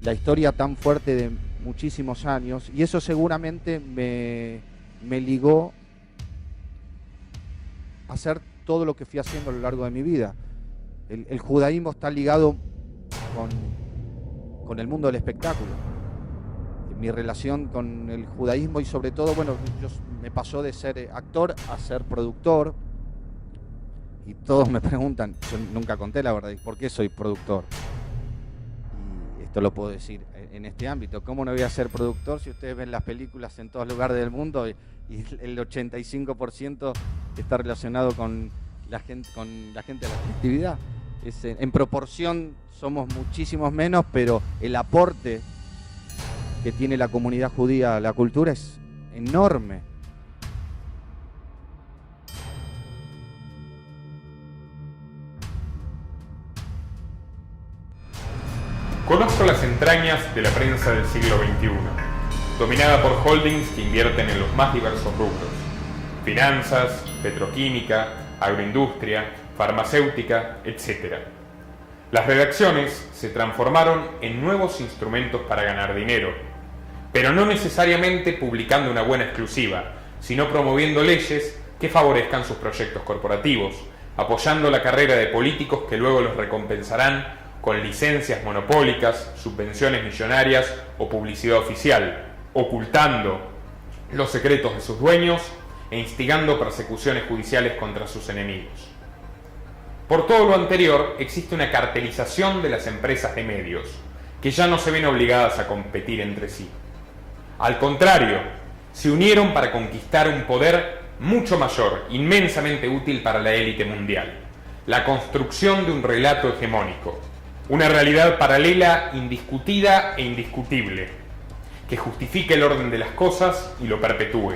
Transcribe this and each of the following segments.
la historia tan fuerte de muchísimos años, y eso seguramente me ligó a hacer todo lo que fui haciendo a lo largo de mi vida. El judaísmo está ligado con el mundo del espectáculo. Mi relación con el judaísmo y sobre todo, bueno, me pasó de ser actor a ser productor, y todos me preguntan, yo nunca conté la verdad, ¿por qué soy productor? Y esto lo puedo decir en este ámbito, ¿cómo no voy a ser productor si ustedes ven las películas en todos lugares del mundo y el 85% está relacionado con la gente de la creatividad? En proporción somos muchísimos menos, pero el aporte que tiene la comunidad judía a la cultura es enorme. Conozco las entrañas de la prensa del siglo XXI, dominada por holdings que invierten en los más diversos rubros: finanzas, petroquímica, agroindustria, farmacéutica, etc. Las redacciones se transformaron en nuevos instrumentos para ganar dinero, pero no necesariamente publicando una buena exclusiva, sino promoviendo leyes que favorezcan sus proyectos corporativos, apoyando la carrera de políticos que luego los recompensarán con licencias monopólicas, subvenciones millonarias o publicidad oficial, ocultando los secretos de sus dueños e instigando persecuciones judiciales contra sus enemigos. Por todo lo anterior, existe una cartelización de las empresas de medios, que ya no se ven obligadas a competir entre sí. Al contrario, se unieron para conquistar un poder mucho mayor, inmensamente útil para la élite mundial: la construcción de un relato hegemónico, una realidad paralela, indiscutida e indiscutible, que justifique el orden de las cosas y lo perpetúe.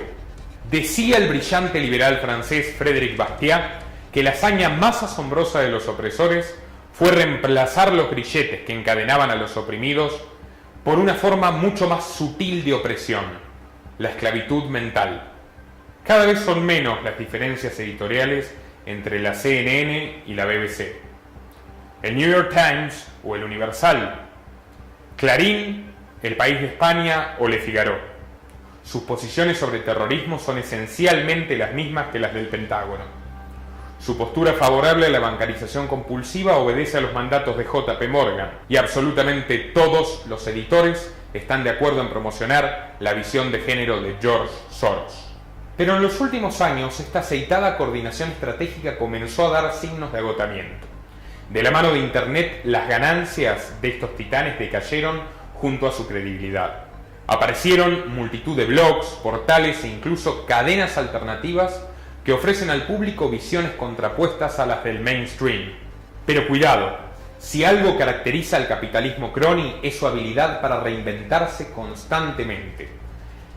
Decía el brillante liberal francés Frédéric Bastiat que la hazaña más asombrosa de los opresores fue reemplazar los grilletes que encadenaban a los oprimidos por una forma mucho más sutil de opresión: la esclavitud mental. Cada vez son menos las diferencias editoriales entre la CNN y la BBC, el New York Times o el Universal, Clarín, El País de España o Le Figaro. Sus posiciones sobre terrorismo son esencialmente las mismas que las del Pentágono. Su postura favorable a la bancarización compulsiva obedece a los mandatos de JP Morgan, y absolutamente todos los editores están de acuerdo en promocionar la visión de género de George Soros. Pero en los últimos años, esta aceitada coordinación estratégica comenzó a dar signos de agotamiento. De la mano de Internet, las ganancias de estos titanes decayeron junto a su credibilidad. Aparecieron multitud de blogs, portales e incluso cadenas alternativas que ofrecen al público visiones contrapuestas a las del mainstream. Pero cuidado, si algo caracteriza al capitalismo crony es su habilidad para reinventarse constantemente.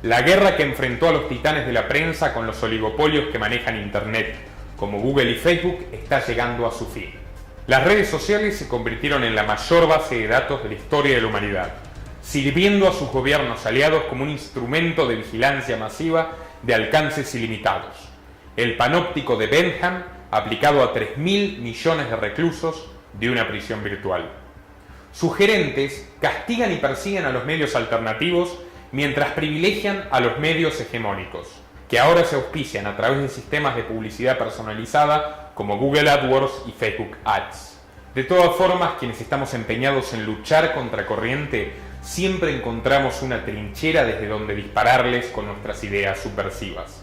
La guerra que enfrentó a los titanes de la prensa con los oligopolios que manejan Internet, como Google y Facebook, está llegando a su fin. Las redes sociales se convirtieron en la mayor base de datos de la historia de la humanidad, sirviendo a sus gobiernos aliados como un instrumento de vigilancia masiva de alcances ilimitados. El panóptico de Bentham aplicado a 3.000 millones de reclusos de una prisión virtual. Sus gerentes castigan y persiguen a los medios alternativos mientras privilegian a los medios hegemónicos, que ahora se auspician a través de sistemas de publicidad personalizada como Google AdWords y Facebook Ads. De todas formas, quienes estamos empeñados en luchar contra corriente, siempre encontramos una trinchera desde donde dispararles con nuestras ideas subversivas.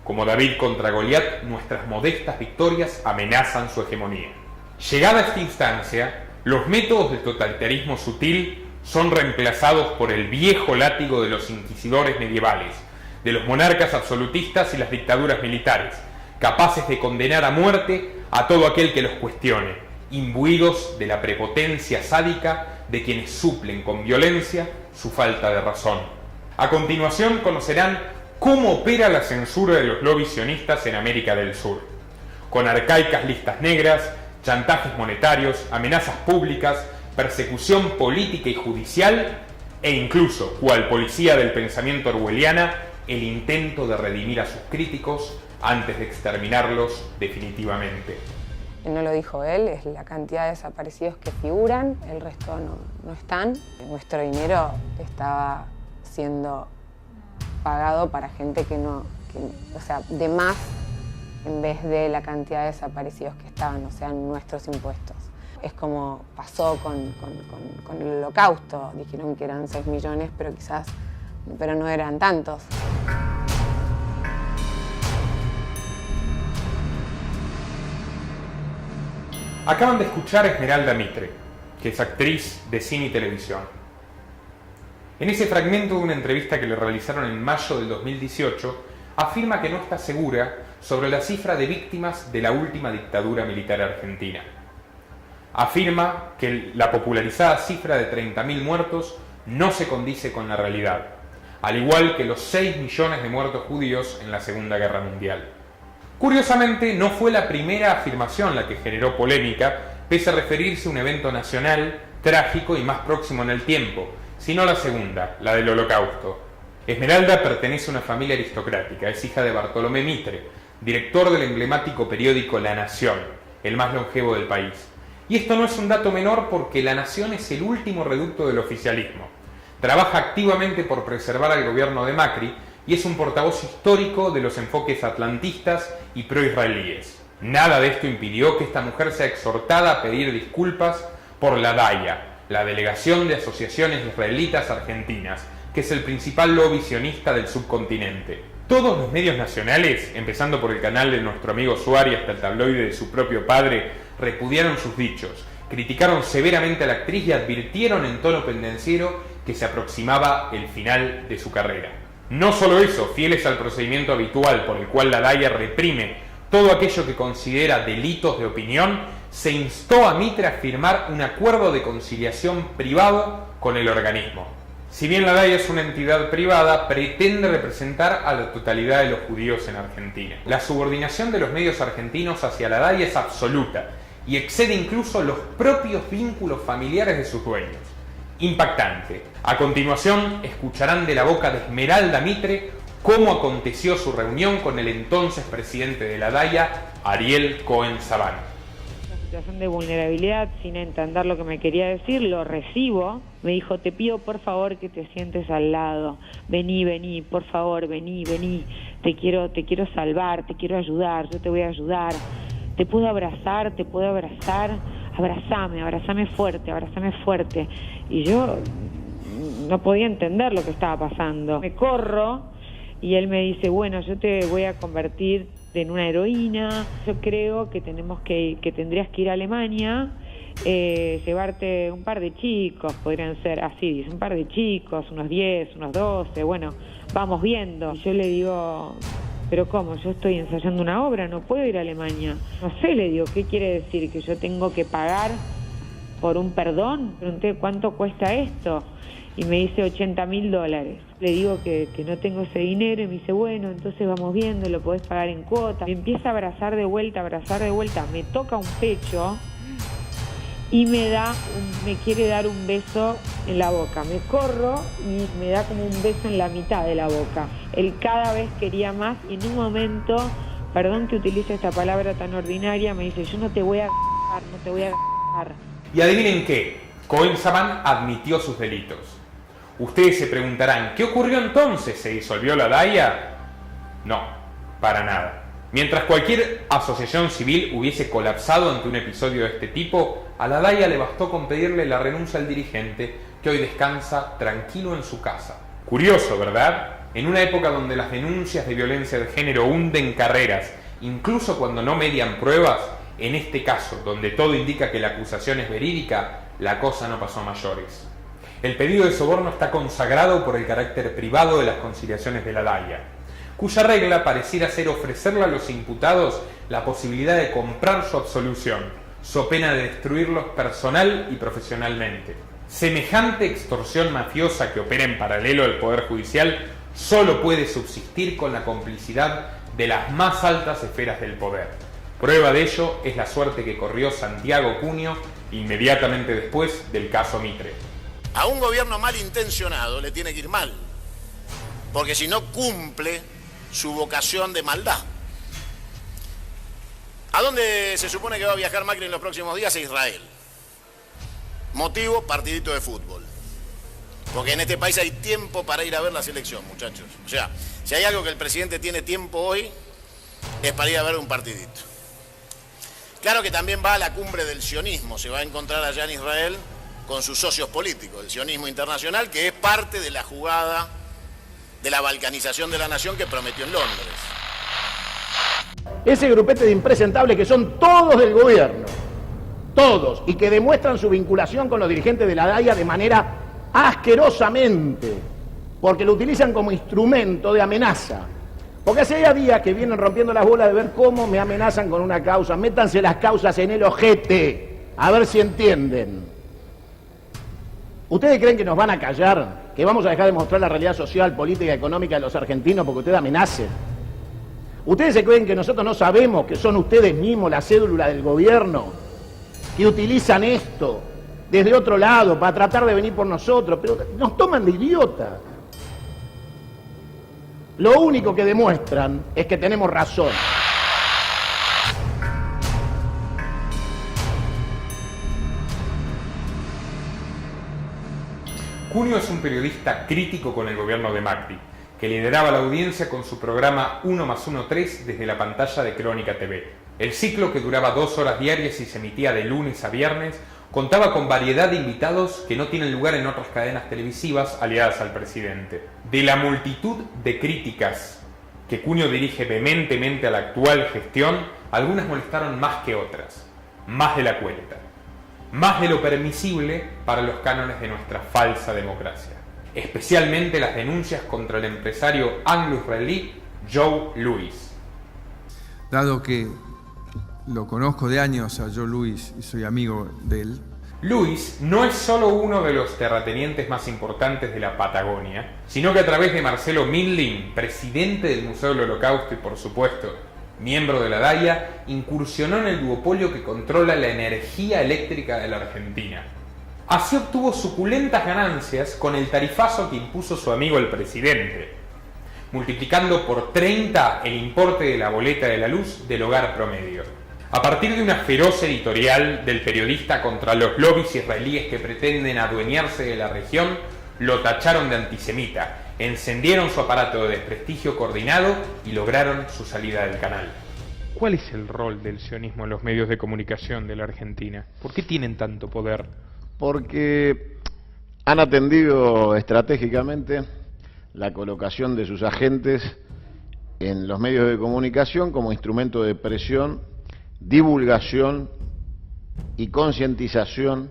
Como David contra Goliat, nuestras modestas victorias amenazan su hegemonía. Llegada a esta instancia, los métodos del totalitarismo sutil son reemplazados por el viejo látigo de los inquisidores medievales, de los monarcas absolutistas y las dictaduras militares, capaces de condenar a muerte a todo aquel que los cuestione, imbuidos de la prepotencia sádica de quienes suplen con violencia su falta de razón. A continuación conocerán cómo opera la censura de los lobbies sionistas en América del Sur, con arcaicas listas negras, chantajes monetarios, amenazas públicas, persecución política y judicial, e incluso, cual policía del pensamiento orwelliana, el intento de redimir a sus críticos antes de exterminarlos definitivamente. no lo dijo él, es la cantidad de desaparecidos que figuran, el resto no están. Nuestro dinero estaba siendo pagado para gente o sea, de más en vez de la cantidad de desaparecidos que estaban, o sea, nuestros impuestos. Es como pasó con el Holocausto, dijeron que eran 6 millones, pero no eran tantos. Acaban de escuchar a Esmeralda Mitre, que es actriz de cine y televisión. En ese fragmento de una entrevista que le realizaron en mayo del 2018, afirma que no está segura sobre la cifra de víctimas de la última dictadura militar argentina. Afirma que la popularizada cifra de 30.000 muertos no se condice con la realidad, al igual que los 6 millones de muertos judíos en la Segunda Guerra Mundial. Curiosamente, no fue la primera afirmación la que generó polémica, pese a referirse a un evento nacional, trágico y más próximo en el tiempo, sino la segunda, la del Holocausto. Esmeralda pertenece a una familia aristocrática, es hija de Bartolomé Mitre, director del emblemático periódico La Nación, el más longevo del país. Y esto no es un dato menor porque La Nación es el último reducto del oficialismo. Trabaja activamente por preservar al gobierno de Macri y es un portavoz histórico de los enfoques atlantistas y pro-israelíes. Nada de esto impidió que esta mujer sea exhortada a pedir disculpas por la DAIA, la Delegación de Asociaciones Israelitas Argentinas, que es el principal lobby sionista del subcontinente. Todos los medios nacionales, empezando por el canal de nuestro amigo Suárez hasta el tabloide de su propio padre, repudiaron sus dichos, criticaron severamente a la actriz y advirtieron en tono pendenciero que se aproximaba el final de su carrera. No solo eso, fieles al procedimiento habitual por el cual la DAIA reprime todo aquello que considera delitos de opinión, se instó a Mitre a firmar un acuerdo de conciliación privado con el organismo. Si bien la DAIA es una entidad privada, pretende representar a la totalidad de los judíos en Argentina. La subordinación de los medios argentinos hacia la DAIA es absoluta y excede incluso los propios vínculos familiares de sus dueños. Impactante. A continuación, escucharán de la boca de Esmeralda Mitre cómo aconteció su reunión con el entonces presidente de la DAIA, Ariel Cohen-Sabán. Una situación de vulnerabilidad, sin entender lo que me quería decir, lo recibo. Me dijo, te pido por favor que te sientes al lado. Vení, por favor, vení. Te quiero salvar, te quiero ayudar, yo te voy a ayudar. Te puedo abrazar. Abrázame fuerte. Y yo no podía entender lo que estaba pasando. Me corro y él me dice, bueno, yo te voy a convertir en una heroína. Yo creo que tendrías que ir a Alemania, llevarte un par de chicos, podrían ser así, dice, un par de chicos, unos 10, unos 12, bueno, vamos viendo. Y yo le digo, pero ¿cómo? Yo estoy ensayando una obra, no puedo ir a Alemania. No sé, le digo, ¿qué quiere decir? ¿Que yo tengo que pagar por un perdón? Pregunté, ¿cuánto cuesta esto? Y me dice $80.000. Le digo que no tengo ese dinero y me dice, bueno, entonces vamos viendo, lo podés pagar en cuotas. Me empieza a abrazar de vuelta, me toca un pecho y me quiere dar un beso en la boca. Me corro y me da como un beso en la mitad de la boca. Él cada vez quería más y en un momento, perdón que utilice esta palabra tan ordinaria, me dice, yo no te voy a agarrar. Y adivinen qué, Cohen-Sabán admitió sus delitos. Ustedes se preguntarán, ¿qué ocurrió entonces? ¿Se disolvió la DAIA? No, para nada. Mientras cualquier asociación civil hubiese colapsado ante un episodio de este tipo, a la DAIA le bastó con pedirle la renuncia al dirigente, que hoy descansa tranquilo en su casa. Curioso, ¿verdad? En una época donde las denuncias de violencia de género hunden carreras, incluso cuando no median pruebas, en este caso, donde todo indica que la acusación es verídica, la cosa no pasó a mayores. El pedido de soborno está consagrado por el carácter privado de las conciliaciones de la DAIA, cuya regla pareciera ser ofrecerle a los imputados la posibilidad de comprar su absolución, so pena de destruirlos personal y profesionalmente. Semejante extorsión mafiosa que opera en paralelo al Poder Judicial solo puede subsistir con la complicidad de las más altas esferas del poder. Prueba de ello es la suerte que corrió Santiago Cunio inmediatamente después del caso Mitre. A un gobierno malintencionado le tiene que ir mal, porque si no cumple su vocación de maldad. ¿A dónde se supone que va a viajar Macri en los próximos días? A Israel. Motivo, partidito de fútbol. Porque en este país hay tiempo para ir a ver la selección, muchachos. O sea, si hay algo que el presidente tiene tiempo hoy, es para ir a ver un partidito. Claro que también va a la cumbre del sionismo, se va a encontrar allá en Israel con sus socios políticos, el sionismo internacional, que es parte de la jugada de la balcanización de la nación que prometió en Londres. Ese grupete de impresentables que son todos del gobierno, todos, y que demuestran su vinculación con los dirigentes de la DAIA de manera asquerosamente, porque lo utilizan como instrumento de amenaza. Porque hace ya días que vienen rompiendo las bolas de ver cómo me amenazan con una causa. Métanse las causas en el ojete, a ver si entienden. ¿Ustedes creen que nos van a callar? ¿Que vamos a dejar de mostrar la realidad social, política y económica de los argentinos porque ustedes amenacen? ¿Ustedes se creen que nosotros no sabemos que son ustedes mismos la cédula del gobierno? Que utilizan esto desde otro lado para tratar de venir por nosotros, pero nos toman de idiotas. Lo único que demuestran es que tenemos razón. Cunio es un periodista crítico con el gobierno de Macri, que lideraba la audiencia con su programa 1+1+3 desde la pantalla de Crónica TV. El ciclo, que duraba 2 horas diarias y se emitía de lunes a viernes, contaba con variedad de invitados que no tienen lugar en otras cadenas televisivas aliadas al presidente. De la multitud de críticas que Cunio dirige vehementemente a la actual gestión, algunas molestaron más que otras, más de la cuenta, más de lo permisible para los cánones de nuestra falsa democracia. Especialmente las denuncias contra el empresario anglo-israelí Joe Louis. Dado que lo conozco de años a Joe Louis y soy amigo de él. Louis no es solo uno de los terratenientes más importantes de la Patagonia, sino que a través de Marcelo Mindlin, presidente del Museo del Holocausto y por supuesto miembro de la DAIA, incursionó en el duopolio que controla la energía eléctrica de la Argentina. Así obtuvo suculentas ganancias con el tarifazo que impuso su amigo el presidente, multiplicando por 30 el importe de la boleta de la luz del hogar promedio. A partir de una feroz editorial del periodista contra los lobbies israelíes que pretenden adueñarse de la región, lo tacharon de antisemita, encendieron su aparato de desprestigio coordinado y lograron su salida del canal. ¿Cuál es el rol del sionismo en los medios de comunicación de la Argentina? ¿Por qué tienen tanto poder? Porque han atendido estratégicamente la colocación de sus agentes en los medios de comunicación como instrumento de presión, divulgación y concientización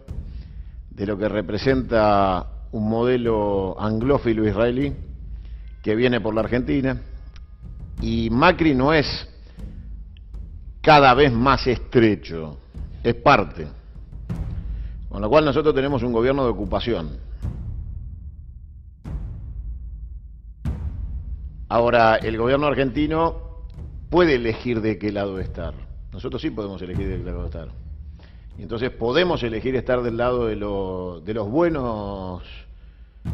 de lo que representa un modelo anglófilo israelí que viene por la Argentina. Y Macri no es cada vez más estrecho, es parte. Con lo cual nosotros tenemos un gobierno de ocupación. Ahora, el gobierno argentino puede elegir de qué lado estar. Nosotros sí podemos elegir de qué lado estar. Y entonces podemos elegir estar del lado de los buenos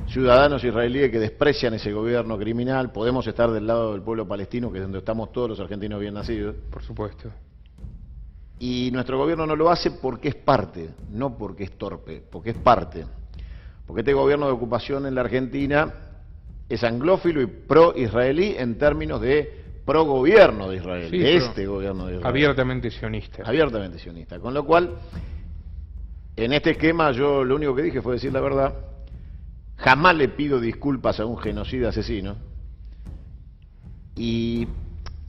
ciudadanos israelíes que desprecian ese gobierno criminal. Podemos estar del lado del pueblo palestino, que es donde estamos todos los argentinos bien nacidos. Por supuesto. Y nuestro gobierno no lo hace porque es parte, no porque es torpe, porque es parte. Porque este gobierno de ocupación en la Argentina es anglófilo y pro-israelí en términos de pro-gobierno de Israel, sí, de este gobierno de Israel. Abiertamente sionista. Abiertamente sionista. Con lo cual, en este esquema yo lo único que dije fue decir la verdad. Jamás le pido disculpas a un genocida asesino. Y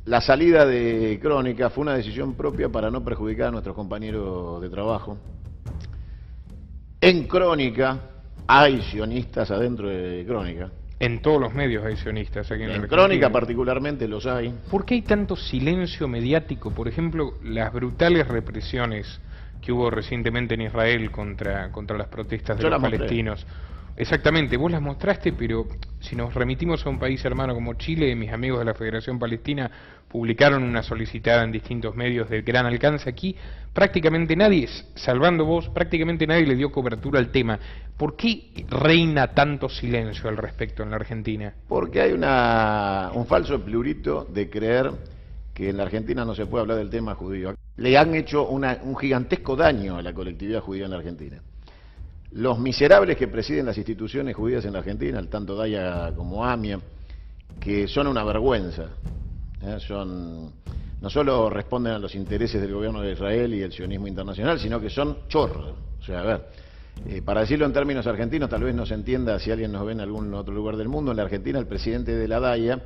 la salida de Crónica fue una decisión propia para no perjudicar a nuestros compañeros de trabajo. En Crónica hay sionistas adentro de Crónica. En todos los medios hay sionistas aquí en la Argentina. Crónica particularmente los hay. ¿Por qué hay tanto silencio mediático? Por ejemplo, las brutales represiones que hubo recientemente en Israel contra las protestas de los palestinos. Exactamente, vos las mostraste, pero si nos remitimos a un país hermano como Chile, mis amigos de la Federación Palestina publicaron una solicitada en distintos medios de gran alcance. Aquí prácticamente nadie, salvando vos, prácticamente nadie le dio cobertura al tema. ¿Por qué reina tanto silencio al respecto en la Argentina? Porque hay un falso plurito de creer que en la Argentina no se puede hablar del tema judío. le han hecho un gigantesco daño a la colectividad judía en la Argentina. Los miserables que presiden las instituciones judías en la Argentina, tanto Daya como AMIA, que son una vergüenza, no solo responden a los intereses del gobierno de Israel y el sionismo internacional, sino que son chorros. O sea, a ver, para decirlo en términos argentinos, tal vez no se entienda si alguien nos ve en algún otro lugar del mundo. En la Argentina, el presidente de la Daya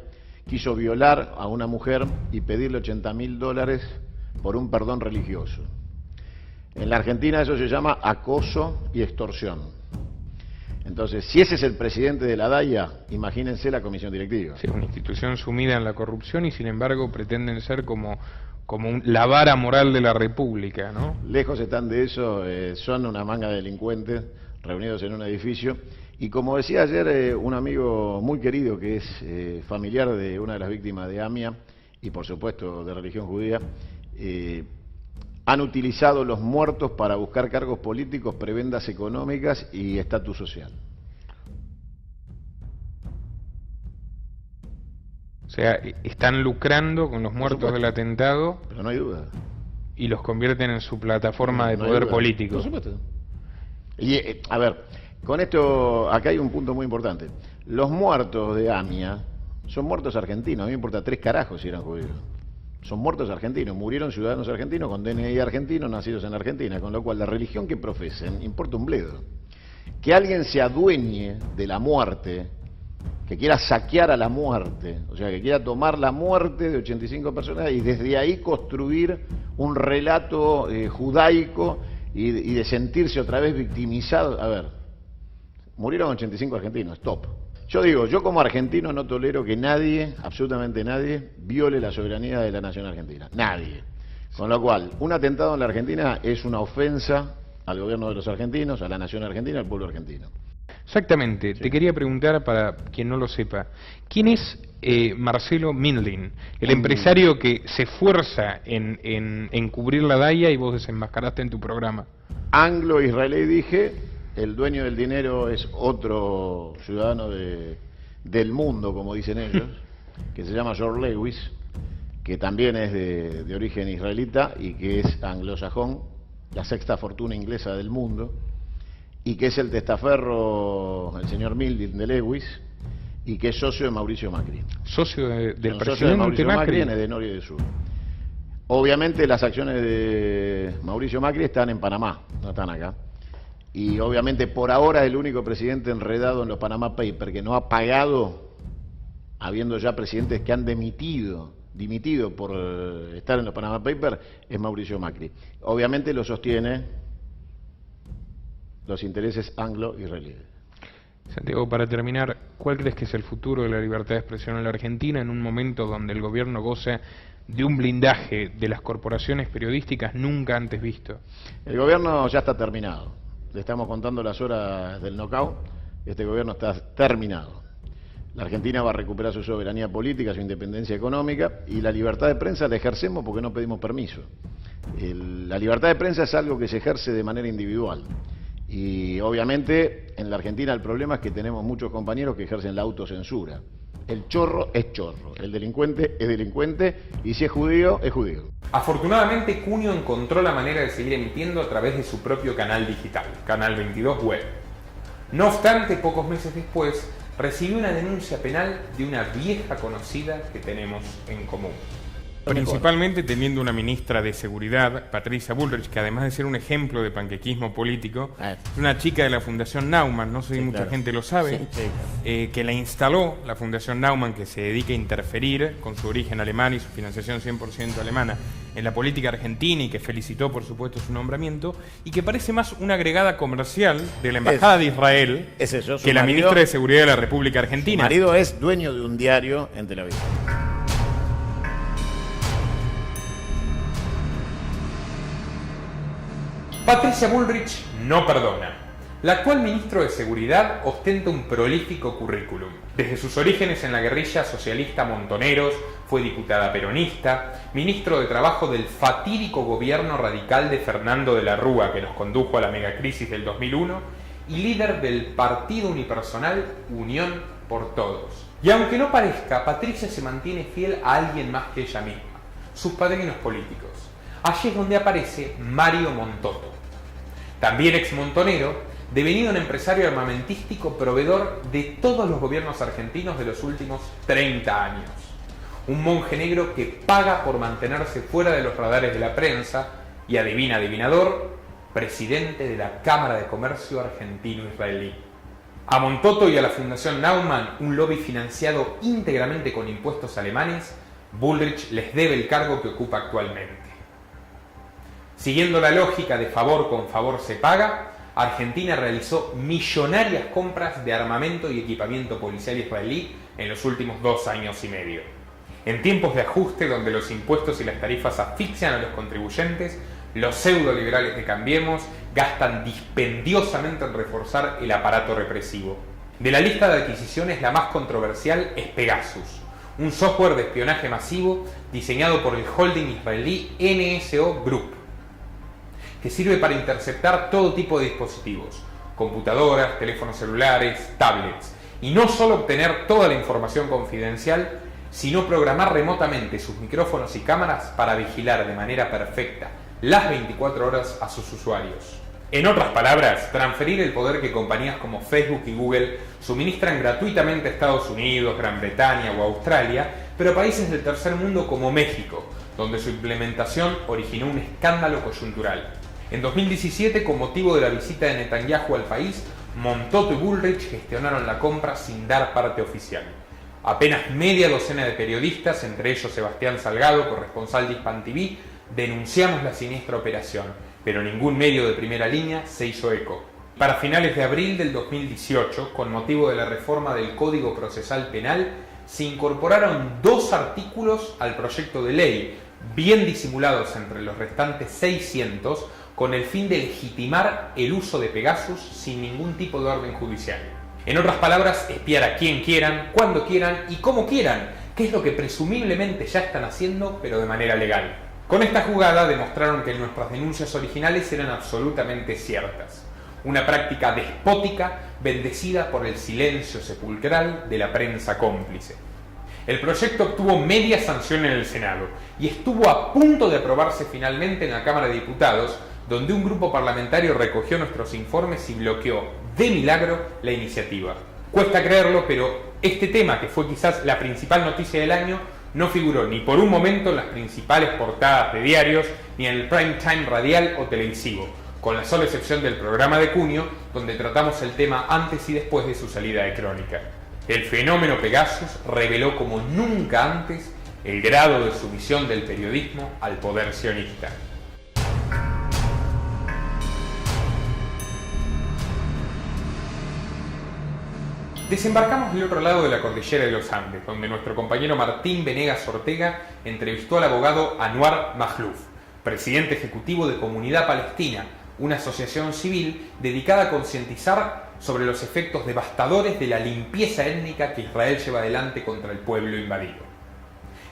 quiso violar a una mujer y pedirle $80.000 por un perdón religioso. En la Argentina eso se llama acoso y extorsión. Entonces, si ese es el presidente de la Daya, imagínense la comisión directiva. Sí, una institución sumida en la corrupción y sin embargo pretenden ser como la vara moral de la República, ¿no? Lejos están de eso, son una manga de delincuentes reunidos en un edificio. Y como decía ayer un amigo muy querido que es familiar de una de las víctimas de AMIA y por supuesto de religión judía, han utilizado los muertos para buscar cargos políticos, prebendas económicas y estatus social. O sea, están lucrando con los muertos del atentado. Pero no hay duda. Y los convierten en su plataforma de poder político. Por supuesto. Y, a ver, con esto, acá hay un punto muy importante. Los muertos de AMIA son muertos argentinos. A mí me importa 3 carajos si eran judíos. Son muertos argentinos, murieron ciudadanos argentinos con DNI argentino, nacidos en Argentina, con lo cual la religión que profesen importa un bledo. Que alguien se adueñe de la muerte, que quiera saquear a la muerte, o sea, que quiera tomar la muerte de 85 personas y desde ahí construir un relato judaico y de sentirse otra vez victimizado. A ver, murieron 85 argentinos, stop. Yo digo, yo como argentino no tolero que nadie, absolutamente nadie, viole la soberanía de la nación argentina. Nadie. Con lo cual, un atentado en la Argentina es una ofensa al gobierno de los argentinos, a la nación argentina, al pueblo argentino. Exactamente. Sí. Te quería preguntar, para quien no lo sepa, ¿quién es Marcelo Mindlin, el empresario que se esfuerza en cubrir la Daya y vos desenmascaraste en tu programa? Anglo-israelí dije. El dueño del dinero es otro ciudadano del mundo, como dicen ellos, que se llama George Lewis, que también es de origen israelita y que es anglosajón, la 6ª fortuna inglesa del mundo, y que es el testaferro, el señor Mindlin de Lewis, y que es socio de Mauricio Macri. ¿Socio del presidente socio de Mauricio Macri? Macri De Norte y de Sur. Obviamente las acciones de Mauricio Macri están en Panamá, no están acá. Y obviamente por ahora el único presidente enredado en los Panama Papers que no ha pagado, habiendo ya presidentes que han dimitido por estar en los Panama Papers, es Mauricio Macri. Obviamente lo sostiene los intereses anglo-israelíes. Santiago, para terminar, ¿cuál crees que es el futuro de la libertad de expresión en la Argentina en un momento donde el gobierno goza de un blindaje de las corporaciones periodísticas nunca antes visto? El gobierno ya está terminado. Le estamos contando las horas del knockout. Este gobierno está terminado. La Argentina va a recuperar su soberanía política, su independencia económica, y la libertad de prensa la ejercemos porque no pedimos permiso. La libertad de prensa es algo que se ejerce de manera individual. Y obviamente en la Argentina el problema es que tenemos muchos compañeros que ejercen la autocensura. El chorro es chorro, el delincuente es delincuente, y si es judío, es judío. Afortunadamente, Cunio encontró la manera de seguir emitiendo a través de su propio canal digital, Canal 22 Web. No obstante, pocos meses después, recibió una denuncia penal de una vieja conocida que tenemos en común. Principalmente teniendo una ministra de Seguridad, Patricia Bullrich, que además de ser un ejemplo de panquequismo político, es una chica de la Fundación Naumann, no sé si mucha gente lo sabe, que la instaló la Fundación Naumann, que se dedica a interferir con su origen alemán y su financiación 100% alemana en la política argentina, y que felicitó por supuesto su nombramiento, y que parece más una agregada comercial de la Embajada de Israel que la ministra de Seguridad de la República Argentina. Su marido es dueño de un diario en Tel Aviv. Patricia Bullrich no perdona. La actual ministro de Seguridad ostenta un prolífico currículum. Desde sus orígenes en la guerrilla socialista Montoneros, fue diputada peronista, ministro de Trabajo del fatídico gobierno radical de Fernando de la Rúa, que nos condujo a la megacrisis del 2001, y líder del partido unipersonal Unión por Todos. Y aunque no parezca, Patricia se mantiene fiel a alguien más que ella misma, sus padrinos políticos. allí es donde aparece Mario Montoto, también exmontonero, devenido un empresario armamentístico proveedor de todos los gobiernos argentinos de los últimos 30 años. Un monje negro que paga por mantenerse fuera de los radares de la prensa y, adivina adivinador, presidente de la Cámara de Comercio Argentino-Israelí. A Montoto y a la Fundación Naumann, un lobby financiado íntegramente con impuestos alemanes, Bullrich les debe el cargo que ocupa actualmente. Siguiendo la lógica de favor con favor se paga, Argentina realizó millonarias compras de armamento y equipamiento policial israelí en los últimos 2 años y medio. En tiempos de ajuste donde los impuestos y las tarifas asfixian a los contribuyentes, los pseudo-liberales de Cambiemos gastan dispendiosamente en reforzar el aparato represivo. De la lista de adquisiciones, la más controversial es Pegasus, un software de espionaje masivo diseñado por el holding israelí NSO Group, que sirve para interceptar todo tipo de dispositivos, computadoras, teléfonos celulares, tablets, y no solo obtener toda la información confidencial, sino programar remotamente sus micrófonos y cámaras para vigilar de manera perfecta las 24 horas a sus usuarios. En otras palabras, transferir el poder que compañías como Facebook y Google suministran gratuitamente a Estados Unidos, Gran Bretaña o Australia, pero a países del tercer mundo como México, donde su implementación originó un escándalo coyuntural. En 2017, con motivo de la visita de Netanyahu al país, Montoto y Bullrich gestionaron la compra sin dar parte oficial. Apenas media docena de periodistas, entre ellos Sebastián Salgado, corresponsal de Hispan TV, denunciamos la siniestra operación, pero ningún medio de primera línea se hizo eco. Para finales de abril del 2018, con motivo de la reforma del Código Procesal Penal, se incorporaron 2 artículos al proyecto de ley, bien disimulados entre los restantes 600, con el fin de legitimar el uso de Pegasus sin ningún tipo de orden judicial. En otras palabras, espiar a quien quieran, cuando quieran y como quieran, que es lo que presumiblemente ya están haciendo, pero de manera legal. Con esta jugada demostraron que nuestras denuncias originales eran absolutamente ciertas. Una práctica despótica bendecida por el silencio sepulcral de la prensa cómplice. El proyecto obtuvo media sanción en el Senado y estuvo a punto de aprobarse finalmente en la Cámara de Diputados, donde un grupo parlamentario recogió nuestros informes y bloqueó, de milagro, la iniciativa. Cuesta creerlo, pero este tema, que fue quizás la principal noticia del año, no figuró ni por un momento en las principales portadas de diarios, ni en el prime time radial o televisivo, con la sola excepción del programa de Cunio, donde tratamos el tema antes y después de su salida de Crónica. El fenómeno Pegasus reveló como nunca antes el grado de sumisión del periodismo al poder sionista. Desembarcamos del otro lado de la cordillera de los Andes, donde nuestro compañero Martín Venegas Ortega entrevistó al abogado Anwar Makhlouf, presidente ejecutivo de Comunidad Palestina, una asociación civil dedicada a concientizar sobre los efectos devastadores de la limpieza étnica que Israel lleva adelante contra el pueblo invadido.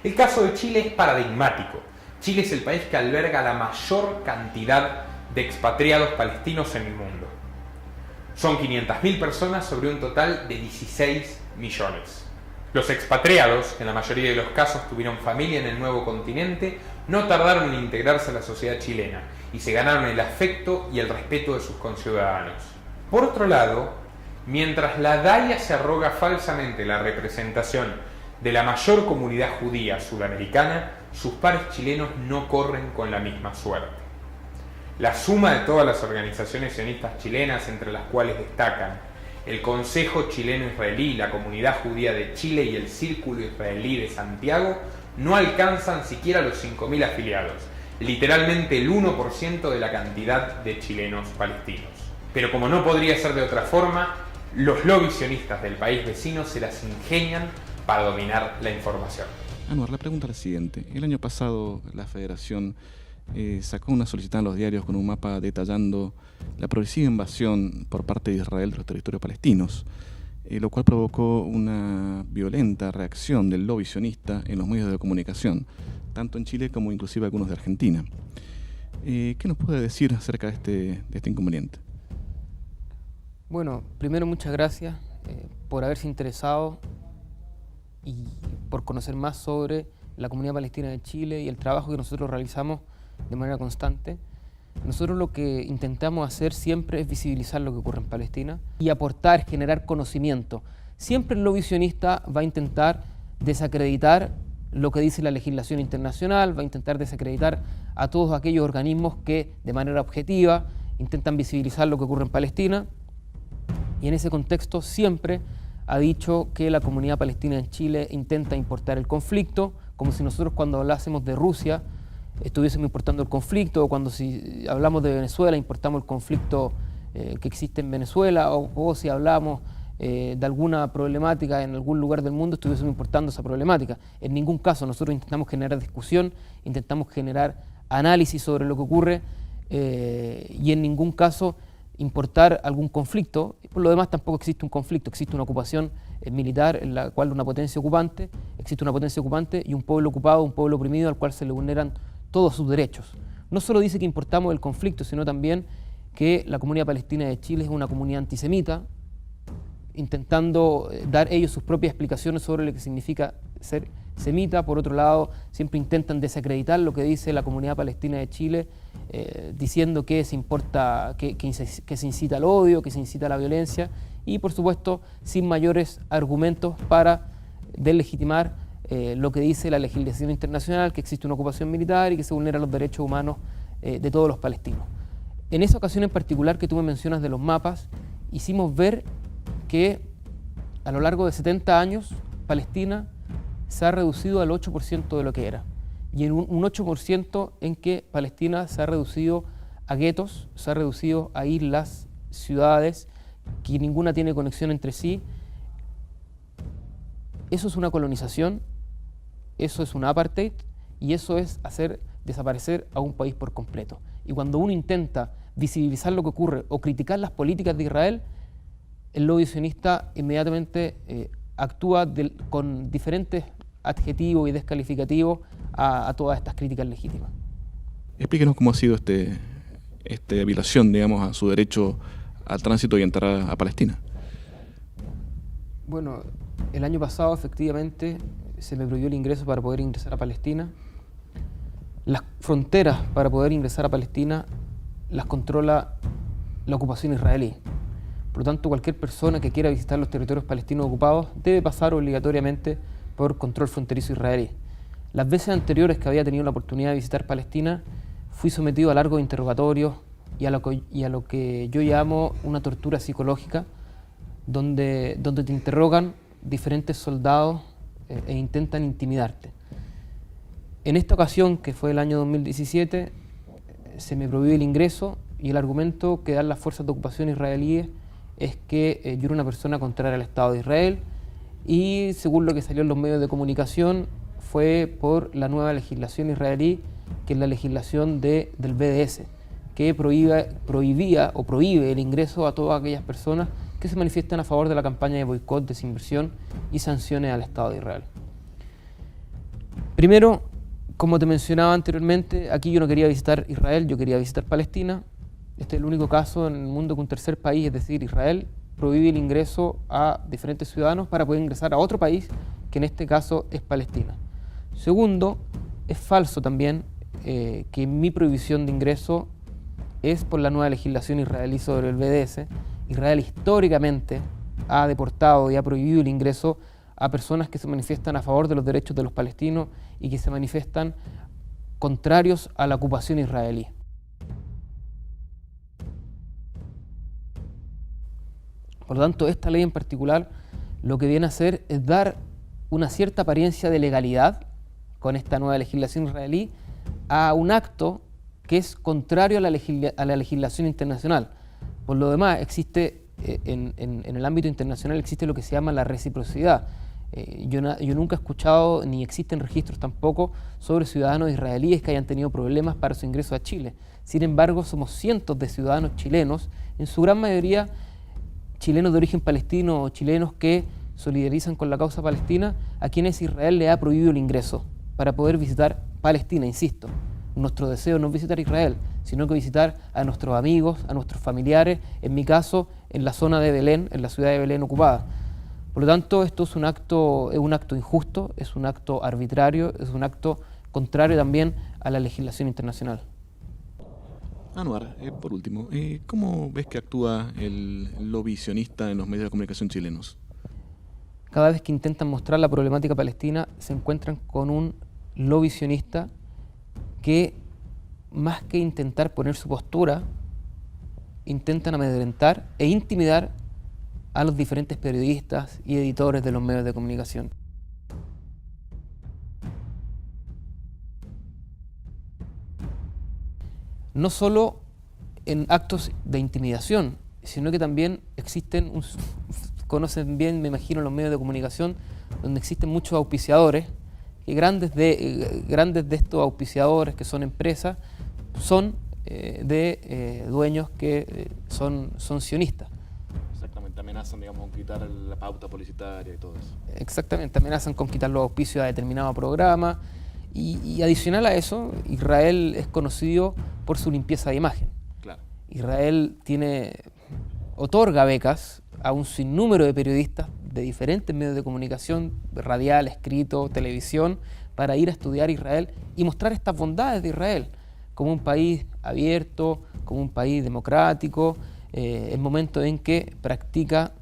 El caso de Chile es paradigmático. Chile es el país que alberga la mayor cantidad de expatriados palestinos en el mundo. Son 500.000 personas sobre un total de 16 millones. Los expatriados, que en la mayoría de los casos tuvieron familia en el nuevo continente, no tardaron en integrarse a la sociedad chilena y se ganaron el afecto y el respeto de sus conciudadanos. Por otro lado, mientras la DAIA se arroga falsamente la representación de la mayor comunidad judía sudamericana, sus pares chilenos no corren con la misma suerte. La suma de todas las organizaciones sionistas chilenas, entre las cuales destacan el Consejo Chileno-Israelí, la Comunidad Judía de Chile y el Círculo Israelí de Santiago, no alcanzan siquiera los 5.000 afiliados, literalmente el 1% de la cantidad de chilenos palestinos. Pero como no podría ser de otra forma, los lobbies sionistas del país vecino se las ingenian para dominar la información. Anwar, la pregunta es la siguiente. El año pasado la Federación sacó una solicitud en los diarios con un mapa detallando la progresiva invasión por parte de Israel de los territorios palestinos, lo cual provocó una violenta reacción del lobby sionista en los medios de comunicación, tanto en Chile como inclusive algunos de Argentina. ¿Qué nos puede decir acerca de este inconveniente? Bueno, primero muchas gracias por haberse interesado y por conocer más sobre la comunidad palestina de Chile y el trabajo que nosotros realizamos de manera constante. Nosotros lo que intentamos hacer siempre es visibilizar lo que ocurre en Palestina y aportar, generar conocimiento. Siempre el lobby sionista va a intentar desacreditar lo que dice la legislación internacional, va a intentar desacreditar a todos aquellos organismos que de manera objetiva intentan visibilizar lo que ocurre en Palestina, y en ese contexto siempre ha dicho que la comunidad palestina en Chile intenta importar el conflicto, como si nosotros cuando hablásemos de Rusia estuviésemos importando el conflicto, o cuando si hablamos de Venezuela importamos el conflicto que existe en Venezuela, o si hablamos de alguna problemática en algún lugar del mundo estuviésemos importando esa problemática. En ningún caso. Nosotros intentamos generar discusión, intentamos generar análisis sobre lo que ocurre y en ningún caso importar algún conflicto. Por lo demás tampoco existe un conflicto, existe una ocupación militar en la cual existe una potencia ocupante y un pueblo ocupado, un pueblo oprimido al cual se le vulneran todos sus derechos. No solo dice que importamos el conflicto, sino también que la comunidad palestina de Chile es una comunidad antisemita, intentando dar ellos sus propias explicaciones sobre lo que significa ser semita. Por otro lado, siempre intentan desacreditar lo que dice la comunidad palestina de Chile, diciendo que se incita al odio, que se incita a la violencia, y por supuesto sin mayores argumentos para deslegitimar lo que dice la legislación internacional, que existe una ocupación militar y que se vulneran los derechos humanos de todos los palestinos. En esa ocasión en particular que tú me mencionas de los mapas, hicimos ver que a lo largo de 70 años Palestina se ha reducido al 8% de lo que era, y en un 8% en que Palestina se ha reducido a guetos, se ha reducido a islas, ciudades, que ninguna tiene conexión entre sí. Eso es una colonización, eso es un apartheid, y eso es hacer desaparecer a un país por completo. Y cuando uno intenta visibilizar lo que ocurre o criticar las políticas de Israel, el lobby sionista inmediatamente actúa con diferentes adjetivos y descalificativos a todas estas críticas legítimas. Explíquenos cómo ha sido esta violación, digamos, a su derecho al tránsito y entrar a Palestina. Bueno, el año pasado efectivamente se me prohibió el ingreso para poder ingresar a Palestina. Las fronteras para poder ingresar a Palestina las controla la ocupación israelí. Por lo tanto, cualquier persona que quiera visitar los territorios palestinos ocupados debe pasar obligatoriamente por control fronterizo israelí. Las veces anteriores que había tenido la oportunidad de visitar Palestina, fui sometido a largos interrogatorios y a lo que yo llamo una tortura psicológica, donde te interrogan diferentes soldados e intentan intimidarte. En esta ocasión, que fue el año 2017, se me prohibió el ingreso, y el argumento que dan las fuerzas de ocupación israelíes es que yo era una persona contraria al Estado de Israel, y según lo que salió en los medios de comunicación fue por la nueva legislación israelí, que es la legislación del BDS, que prohíbe el ingreso a todas aquellas personas que se manifiestan a favor de la campaña de boicot, desinversión y sanciones al Estado de Israel. Primero, como te mencionaba anteriormente, aquí yo no quería visitar Israel, yo quería visitar Palestina. Este es el único caso en el mundo que un tercer país, es decir, Israel, prohíbe el ingreso a diferentes ciudadanos para poder ingresar a otro país, que en este caso es Palestina. Segundo, es falso también que mi prohibición de ingreso es por la nueva legislación israelí sobre el BDS. Israel históricamente ha deportado y ha prohibido el ingreso a personas que se manifiestan a favor de los derechos de los palestinos y que se manifiestan contrarios a la ocupación israelí. Por lo tanto, esta ley en particular lo que viene a hacer es dar una cierta apariencia de legalidad con esta nueva legislación israelí a un acto que es contrario a la legislación internacional. Por lo demás, existe en el ámbito internacional existe lo que se llama la reciprocidad. Yo nunca he escuchado, ni existen registros tampoco, sobre ciudadanos israelíes que hayan tenido problemas para su ingreso a Chile. Sin embargo, somos cientos de ciudadanos chilenos, en su gran mayoría chilenos de origen palestino o chilenos que solidarizan con la causa palestina, a quienes Israel le ha prohibido el ingreso para poder visitar Palestina, insisto. Nuestro deseo no es visitar Israel, sino que visitar a nuestros amigos, a nuestros familiares, en mi caso, en la zona de Belén, en la ciudad de Belén ocupada. Por lo tanto, esto es un acto injusto, es un acto arbitrario, es un acto contrario también a la legislación internacional. Anwar, por último, ¿cómo ves que actúa el lobby sionista en los medios de comunicación chilenos? Cada vez que intentan mostrar la problemática palestina, se encuentran con un lobby sionista que, más que intentar poner su postura, intentan amedrentar e intimidar a los diferentes periodistas y editores de los medios de comunicación. No solo en actos de intimidación, sino que también existen, conocen bien, me imagino, los medios de comunicación, donde existen muchos auspiciadores, que grandes de estos auspiciadores, que son empresas, son de dueños que son sionistas. Exactamente, amenazan, digamos, con quitar la pauta publicitaria y todo eso. Exactamente, amenazan con quitar los auspicios a determinado programa. Y adicional a eso, Israel es conocido por su limpieza de imagen. Claro. Israel otorga becas a un sinnúmero de periodistas de diferentes medios de comunicación, radial, escrito, televisión, para ir a estudiar Israel y mostrar estas bondades de Israel como un país abierto, como un país democrático, en momentos en que practica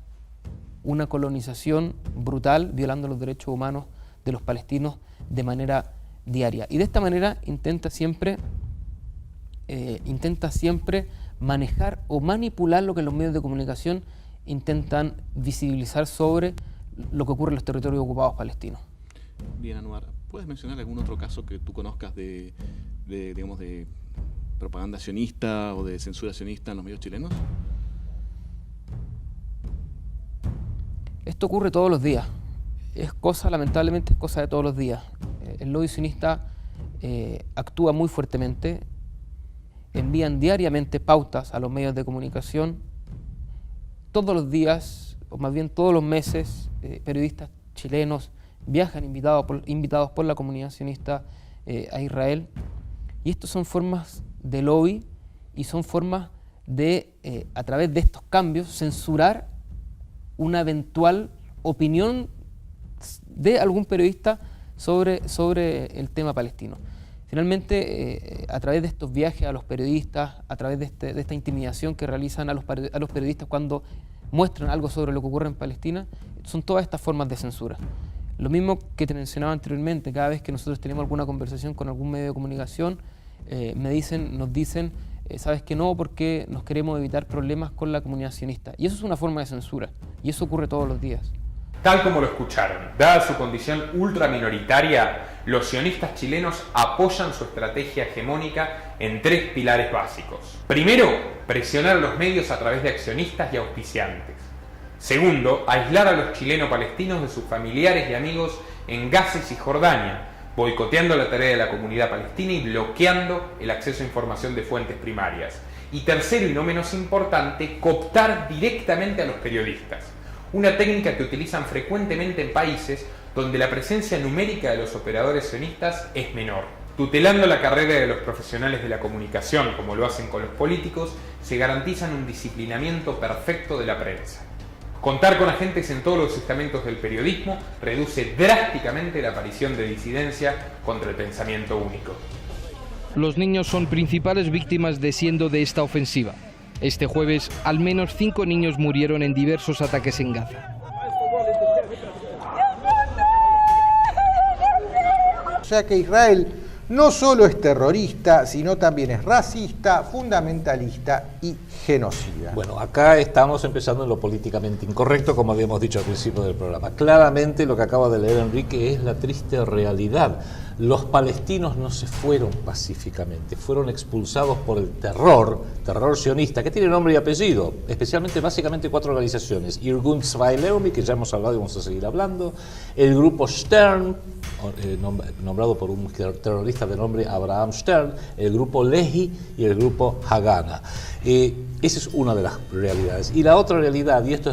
una colonización brutal, violando los derechos humanos de los palestinos de manera diaria. Y de esta manera intenta siempre manejar o manipular lo que los medios de comunicación intentan visibilizar sobre lo que ocurre en los territorios ocupados palestinos. Bien, Anwar, ¿puedes mencionar algún otro caso que tú conozcas de propaganda sionista o de censura sionista en los medios chilenos? Esto ocurre todos los días. Lamentablemente es cosa de todos los días. El lobby sionista actúa muy fuertemente, envían diariamente pautas a los medios de comunicación. Todos los días, o más bien todos los meses, periodistas chilenos viajan invitados por la comunidad sionista a Israel. Y estas son formas de lobby y son formas de, a través de estos cambios, censurar una eventual opinión de algún periodista sobre el tema palestino. Finalmente, a través de estos viajes a los periodistas, a través de esta intimidación que realizan a los periodistas cuando muestran algo sobre lo que ocurre en Palestina, son todas estas formas de censura. Lo mismo que te mencionaba anteriormente, cada vez que nosotros tenemos alguna conversación con algún medio de comunicación, nos dicen, sabes que no, porque nos queremos evitar problemas con la comunidad sionista. Y eso es una forma de censura, y eso ocurre todos los días. Tal como lo escucharon, dada su condición ultraminoritaria, los sionistas chilenos apoyan su estrategia hegemónica en 3 pilares básicos. Primero, presionar a los medios a través de accionistas y auspiciantes. Segundo, aislar a los chileno-palestinos de sus familiares y amigos en Gaza y Cisjordania, boicoteando la tarea de la comunidad palestina y bloqueando el acceso a información de fuentes primarias. Y tercero, y no menos importante, cooptar directamente a los periodistas. Una técnica que utilizan frecuentemente en países donde la presencia numérica de los operadores sionistas es menor. Tutelando la carrera de los profesionales de la comunicación, como lo hacen con los políticos, se garantizan un disciplinamiento perfecto de la prensa. Contar con agentes en todos los estamentos del periodismo reduce drásticamente la aparición de disidencia contra el pensamiento único. Los niños son principales víctimas de esta ofensiva. Este jueves, al menos 5 niños murieron en diversos ataques en Gaza. O sea que Israel no solo es terrorista, sino también es racista, fundamentalista y genocida. Bueno, acá estamos empezando en lo políticamente incorrecto, como habíamos dicho al principio del programa. Claramente lo que acaba de leer Enrique es la triste realidad. Los palestinos no se fueron pacíficamente, fueron expulsados por el terror sionista, que tiene nombre y apellido, especialmente, básicamente 4 organizaciones. Irgun Tzvai Leumi, que ya hemos hablado y vamos a seguir hablando, el grupo Stern, nombrado por un terrorista de nombre Abraham Stern, el grupo Lehi y el grupo Haganah. Esa es una de las realidades. Y la otra realidad, y esto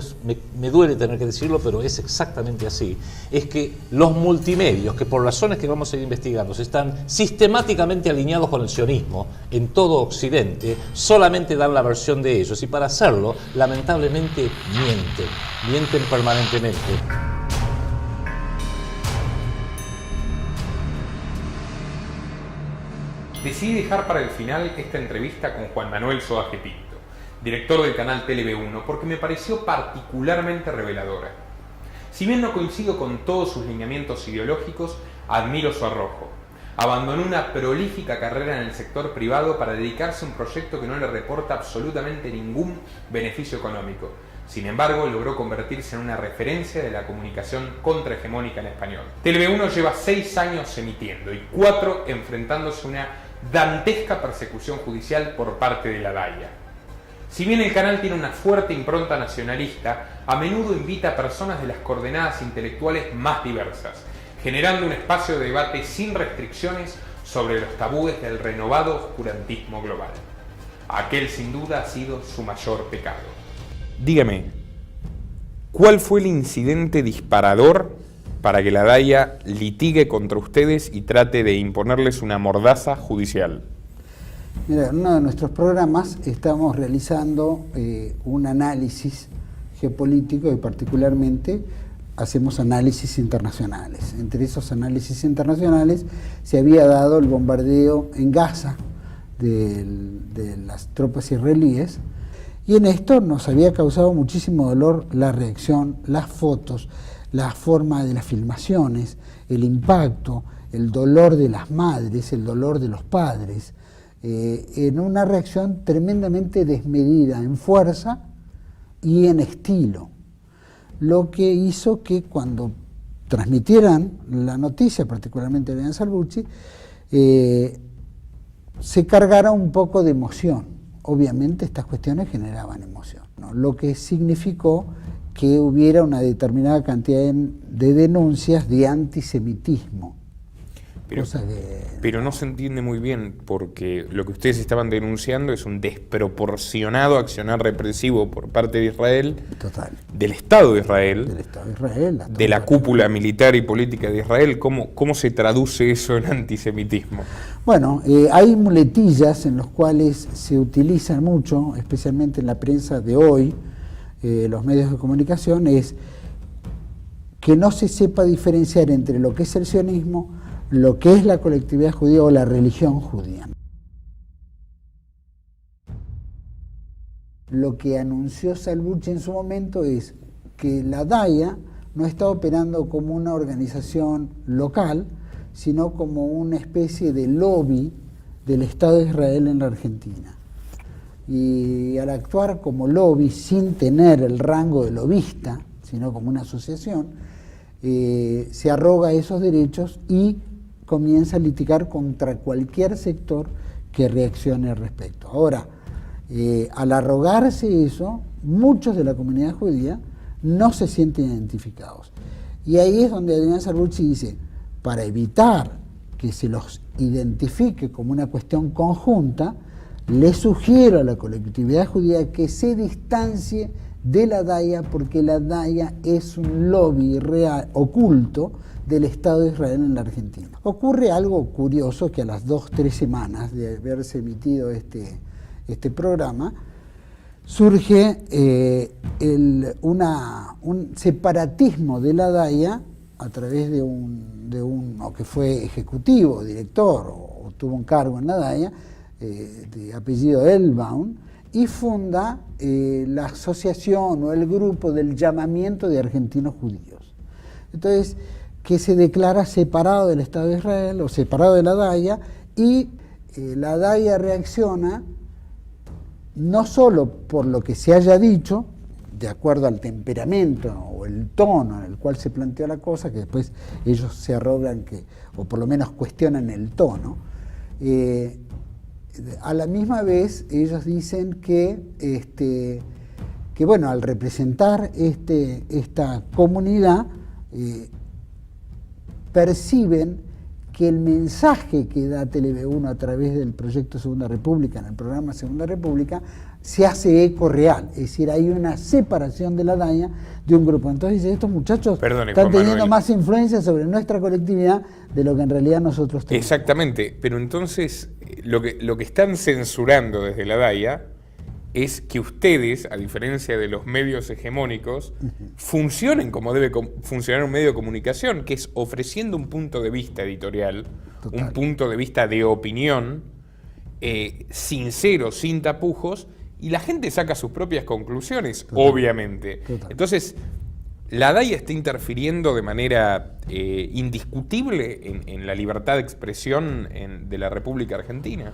me duele tener que decirlo, pero es exactamente así, es que los multimedios, que por razones que vamos a ir investigando, están sistemáticamente alineados con el sionismo en todo Occidente, solamente dan la versión de ellos, y para hacerlo, lamentablemente, mienten permanentemente. decidí dejar para el final esta entrevista con Juan Manuel Soaje Pinto, director del canal TLV1, porque me pareció particularmente reveladora. Si bien no coincido con todos sus lineamientos ideológicos, admiro su arrojo. Abandonó una prolífica carrera en el sector privado para dedicarse a un proyecto que no le reporta absolutamente ningún beneficio económico. Sin embargo, logró convertirse en una referencia de la comunicación contrahegemónica en español. TLV1 lleva 6 años emitiendo y 4 enfrentándose a una dantesca persecución judicial por parte de la DAIA. Si bien el canal tiene una fuerte impronta nacionalista, a menudo invita a personas de las coordenadas intelectuales más diversas, generando un espacio de debate sin restricciones sobre los tabúes del renovado oscurantismo global. Aquel sin duda ha sido su mayor pecado. Dígame, ¿cuál fue el incidente disparador para que la DAIA litigue contra ustedes y trate de imponerles una mordaza judicial? Mira, en uno de nuestros programas estamos realizando un análisis geopolítico y particularmente hacemos análisis internacionales. Entre esos análisis internacionales se había dado el bombardeo en Gaza de las tropas israelíes y en esto nos había causado muchísimo dolor la reacción, las fotos, la forma de las filmaciones, el impacto, el dolor de las madres, el dolor de los padres, en una reacción tremendamente desmedida en fuerza y en estilo. Lo que hizo que cuando transmitieran la noticia, particularmente Adrián Salvucci, se cargara un poco de emoción. Obviamente estas cuestiones generaban emoción, ¿no? Lo que significó que hubiera una determinada cantidad de denuncias de antisemitismo. Pero no se entiende muy bien, porque lo que ustedes estaban denunciando es un desproporcionado accionar represivo por parte de Israel, del Estado de Israel, de la cúpula militar y política de Israel. ¿Cómo se traduce eso en antisemitismo? Bueno, hay muletillas en las cuales se utilizan mucho, especialmente en la prensa de hoy, los medios de comunicación, es que no se sepa diferenciar entre lo que es el sionismo, lo que es la colectividad judía o la religión judía. Lo que anunció Salvucci en su momento es que la DAIA no está operando como una organización local, sino como una especie de lobby del Estado de Israel en la Argentina. Y al actuar como lobby, sin tener el rango de lobista, sino como una asociación, se arroga esos derechos y comienza a litigar contra cualquier sector que reaccione al respecto. Ahora, al arrogarse eso, muchos de la comunidad judía no se sienten identificados. Y ahí es donde Adrián Salvucci dice, para evitar que se los identifique como una cuestión conjunta, le sugiero a la colectividad judía que se distancie de la DAIA, porque la DAIA es un lobby real, oculto, del Estado de Israel en la Argentina. Ocurre algo curioso, que a las 2-3 semanas de haberse emitido este programa, surge un separatismo de la DAIA a través de uno que fue ejecutivo, director, o tuvo un cargo en la DAIA, de apellido Elbaum, y funda la asociación o el grupo del llamamiento de argentinos judíos. Entonces, que se declara separado del Estado de Israel o separado de la DAIA, y la DAIA reacciona no solo por lo que se haya dicho, de acuerdo al temperamento o el tono en el cual se planteó la cosa, que después ellos se arrogan o por lo menos cuestionan el tono, a la misma vez ellos dicen que bueno, al representar esta comunidad, perciben que el mensaje que da TLV1 a través del proyecto Segunda República, en el programa Segunda República, se hace eco real, es decir, hay una separación de la DAIA de un grupo. Entonces estos muchachos están teniendo más influencia sobre nuestra colectividad de lo que en realidad nosotros tenemos. Exactamente, pero entonces lo que están censurando desde la DAIA es que ustedes, a diferencia de los medios hegemónicos, funcionen como debe funcionar un medio de comunicación, que es ofreciendo un punto de vista editorial, un punto de vista de opinión, sincero, sin tapujos, y la gente saca sus propias conclusiones, obviamente. Entonces, ¿la DAIA está interfiriendo de manera indiscutible en la libertad de expresión de la República Argentina?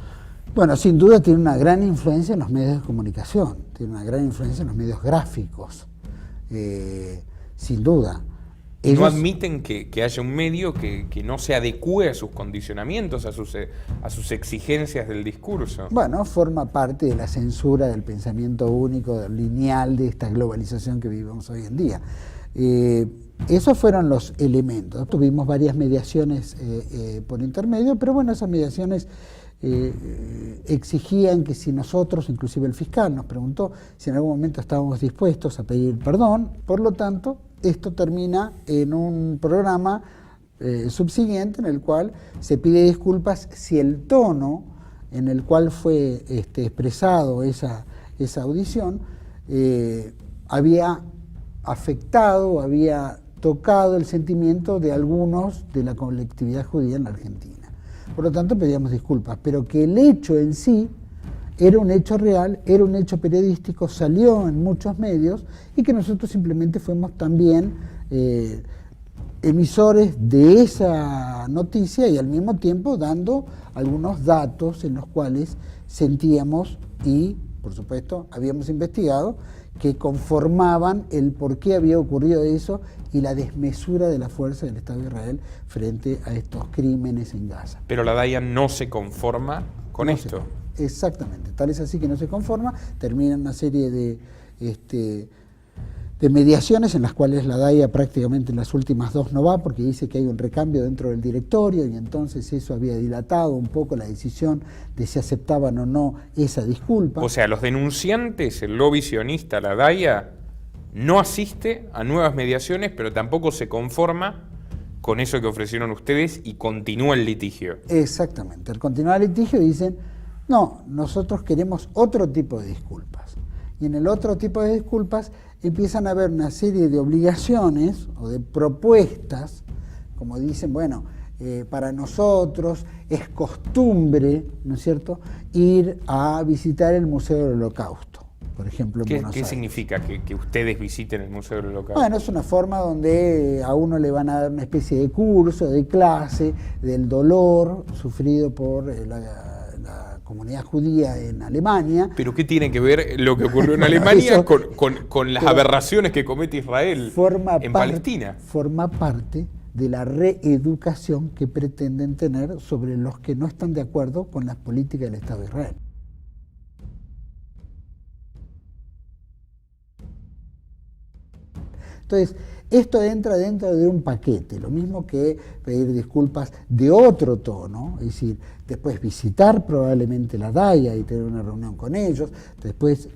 Bueno, sin duda tiene una gran influencia en los medios de comunicación, tiene una gran influencia en los medios gráficos, sin duda. ¿No admiten que haya un medio que no se adecue a sus condicionamientos, a sus exigencias del discurso? Bueno, forma parte de la censura del pensamiento único, lineal, de esta globalización que vivimos hoy en día. Esos fueron los elementos. Tuvimos varias mediaciones por intermedio, pero bueno, esas mediaciones exigían que si nosotros, inclusive el fiscal nos preguntó si en algún momento estábamos dispuestos a pedir perdón. Por lo tanto, esto termina en un programa subsiguiente en el cual se pide disculpas si el tono en el cual fue expresado esa audición había afectado, había tocado el sentimiento de algunos de la colectividad judía en la Argentina. Por lo tanto, pedíamos disculpas, pero que el hecho en sí era un hecho real, era un hecho periodístico, salió en muchos medios y que nosotros simplemente fuimos también emisores de esa noticia y al mismo tiempo dando algunos datos en los cuales sentíamos y, por supuesto, habíamos investigado que conformaban el por qué había ocurrido eso y la desmesura de la fuerza del Estado de Israel frente a estos crímenes en Gaza. Pero la DAIA no se conforma con esto. Exactamente, tal es así que no se conforma, termina una serie de mediaciones en las cuales la DAIA prácticamente en las últimas dos no va porque dice que hay un recambio dentro del directorio y entonces eso había dilatado un poco la decisión de si aceptaban o no esa disculpa. O sea, los denunciantes, el lobby sionista, la DAIA, no asiste a nuevas mediaciones, pero tampoco se conforma con eso que ofrecieron ustedes y continúa el litigio. Exactamente, al continuar el litigio dicen, no, nosotros queremos otro tipo de disculpas. Y en el otro tipo de disculpas empiezan a haber una serie de obligaciones o de propuestas, como dicen, bueno, para nosotros es costumbre, ¿no es cierto?, ir a visitar el Museo del Holocausto, por ejemplo, en Buenos Aires. ¿Qué significa que ustedes visiten el Museo del Holocausto? Bueno, es una forma donde a uno le van a dar una especie de curso, de clase, del dolor sufrido por la comunidad judía en Alemania. ¿Pero qué tiene que ver lo que ocurrió en Alemania con las aberraciones que comete Israel en Palestina? Forma parte de la reeducación que pretenden tener sobre los que no están de acuerdo con las políticas del Estado de Israel. Entonces, esto entra dentro de un paquete, lo mismo que pedir disculpas de otro tono, es decir, después visitar probablemente la DAIA y tener una reunión con ellos, después,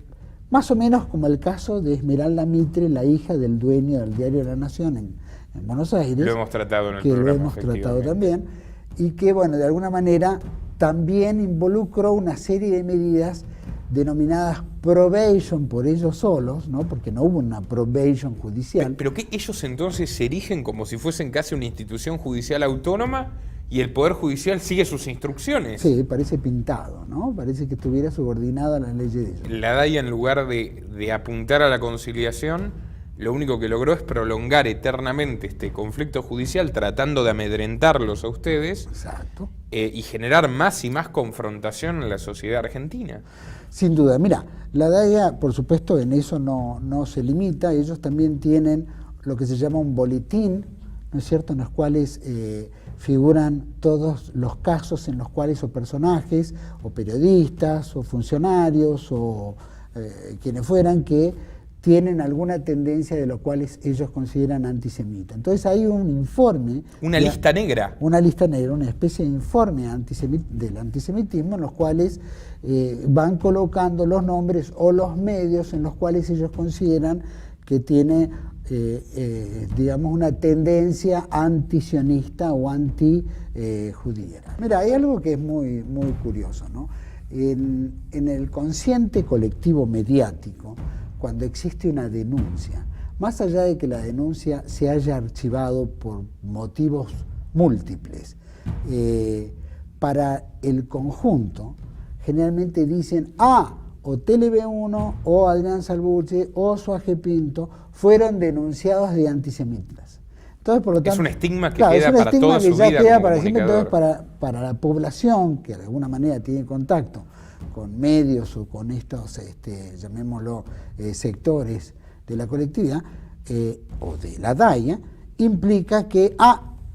más o menos como el caso de Esmeralda Mitre, la hija del dueño del diario La Nación en Buenos Aires. Lo hemos tratado en el programa. Que programa, lo hemos tratado también, y que, bueno, de alguna manera también involucró una serie de medidas denominadas probation por ellos solos, ¿no? Porque no hubo una probation judicial. ¿Pero qué? ¿Ellos entonces se erigen como si fuesen casi una institución judicial autónoma y el Poder Judicial sigue sus instrucciones? Sí, parece pintado, ¿no? Parece que estuviera subordinada a las leyes de ellos. La DAIA, en lugar de apuntar a la conciliación, lo único que logró es prolongar eternamente este conflicto judicial, tratando de amedrentarlos a ustedes. Exacto. Y generar más y más confrontación en la sociedad argentina. Sin duda. Mira, la DAIA, por supuesto, en eso no se limita. Ellos también tienen lo que se llama un boletín, ¿no es cierto?, en los cuales figuran todos los casos en los cuales o personajes, o periodistas, o funcionarios, o quienes fueran, que tienen alguna tendencia de lo cuales ellos consideran antisemita. Entonces hay un informe... ¿Una lista negra? Una lista negra, una especie de informe del antisemitismo en los cuales van colocando los nombres o los medios en los cuales ellos consideran que tiene, digamos, una tendencia antisionista o anti-judía. Mira, hay algo que es muy curioso, ¿no? en el consciente colectivo mediático, cuando existe una denuncia, más allá de que la denuncia se haya archivado por motivos múltiples, para el conjunto, generalmente dicen, o TLB1, o Adrián Salvucci, o Suaje Pinto, fueron denunciados de antisemitas. Entonces, por lo tanto, es un estigma que queda para toda su vida como comunicador. Para la población, que de alguna manera tiene contacto con medios o con estos, llamémoslo, sectores de la colectividad, o de la DAIA, implica que,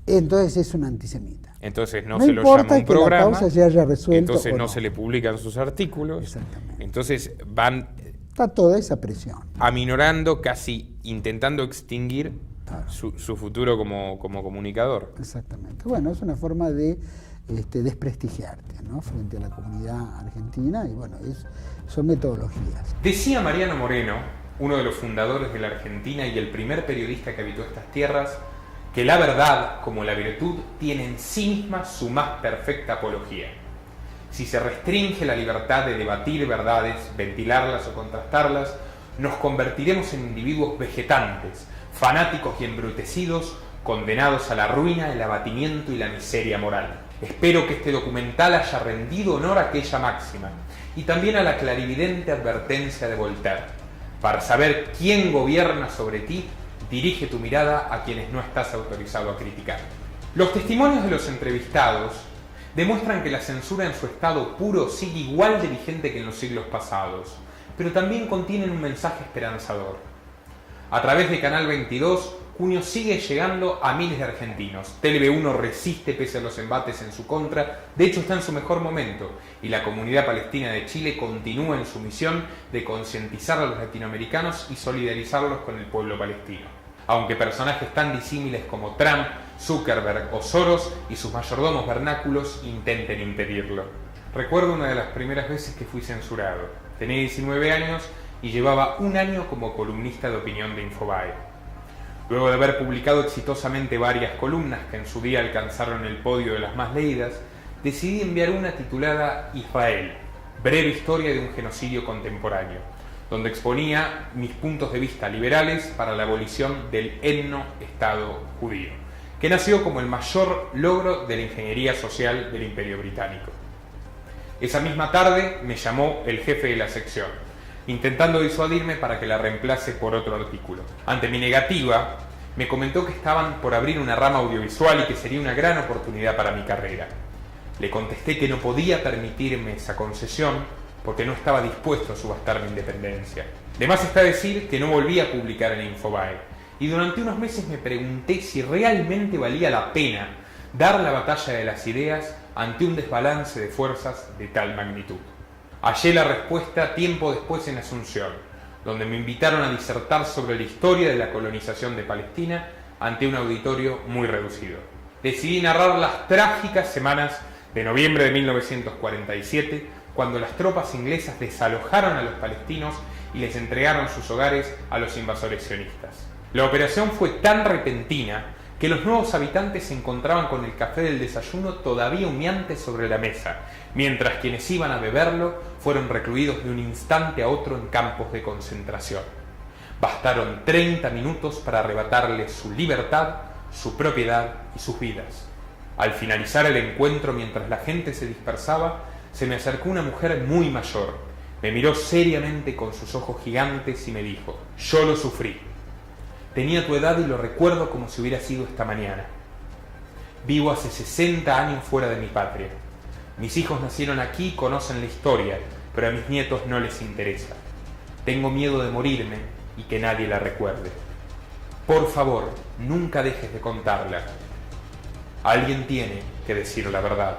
entonces es un antisemita. Entonces no se lo llama un programa, la causa se haya resuelto, entonces no se le publican sus artículos, exactamente. Entonces está toda esa presión. Aminorando, casi intentando extinguir su futuro como comunicador. Exactamente. Bueno, es una forma de desprestigiarte, ¿no?, frente a la comunidad argentina, y bueno, son metodologías. Decía Mariano Moreno, uno de los fundadores de la Argentina y el primer periodista que habitó estas tierras, que la verdad, como la virtud, tiene en sí misma su más perfecta apología. Si se restringe la libertad de debatir verdades, ventilarlas o contrastarlas, nos convertiremos en individuos vegetantes, fanáticos y embrutecidos, condenados a la ruina, el abatimiento y la miseria moral. Espero que este documental haya rendido honor a aquella máxima y también a la clarividente advertencia de Voltaire. Para saber quién gobierna sobre ti, dirige tu mirada a quienes no estás autorizado a criticar. Los testimonios de los entrevistados demuestran que la censura en su estado puro sigue igual de vigente que en los siglos pasados, pero también contienen un mensaje esperanzador. A través de Canal 22, Cunio sigue llegando a miles de argentinos. TLB1 resiste pese a los embates en su contra, de hecho está en su mejor momento, y la comunidad palestina de Chile continúa en su misión de concientizar a los latinoamericanos y solidarizarlos con el pueblo palestino. Aunque personajes tan disímiles como Trump, Zuckerberg o Soros y sus mayordomos vernáculos intenten impedirlo. Recuerdo una de las primeras veces que fui censurado. Tenía 19 años y llevaba un año como columnista de opinión de Infobae. Luego de haber publicado exitosamente varias columnas que en su día alcanzaron el podio de las más leídas, decidí enviar una titulada Israel, breve historia de un genocidio contemporáneo, donde exponía mis puntos de vista liberales para la abolición del etno Estado judío, que nació como el mayor logro de la ingeniería social del Imperio Británico. Esa misma tarde me llamó el jefe de la sección, intentando disuadirme para que la reemplace por otro artículo. Ante mi negativa, me comentó que estaban por abrir una rama audiovisual y que sería una gran oportunidad para mi carrera. Le contesté que no podía permitirme esa concesión porque no estaba dispuesto a subastar mi independencia. De más está decir que no volví a publicar en Infobae, y durante unos meses me pregunté si realmente valía la pena dar la batalla de las ideas ante un desbalance de fuerzas de tal magnitud. Hallé la respuesta tiempo después en Asunción, donde me invitaron a disertar sobre la historia de la colonización de Palestina ante un auditorio muy reducido. Decidí narrar las trágicas semanas de noviembre de 1947, cuando las tropas inglesas desalojaron a los palestinos y les entregaron sus hogares a los invasores sionistas. La operación fue tan repentina que los nuevos habitantes se encontraban con el café del desayuno todavía humeante sobre la mesa, mientras quienes iban a beberlo fueron recluidos de un instante a otro en campos de concentración. Bastaron 30 minutos para arrebatarles su libertad, su propiedad y sus vidas. Al finalizar el encuentro, mientras la gente se dispersaba, se me acercó una mujer muy mayor. Me miró seriamente con sus ojos gigantes y me dijo: «Yo lo sufrí. Tenía tu edad y lo recuerdo como si hubiera sido esta mañana. Vivo hace 60 años fuera de mi patria. Mis hijos nacieron aquí y conocen la historia, pero a mis nietos no les interesa. Tengo miedo de morirme y que nadie la recuerde. Por favor, nunca dejes de contarla. Alguien tiene que decir la verdad».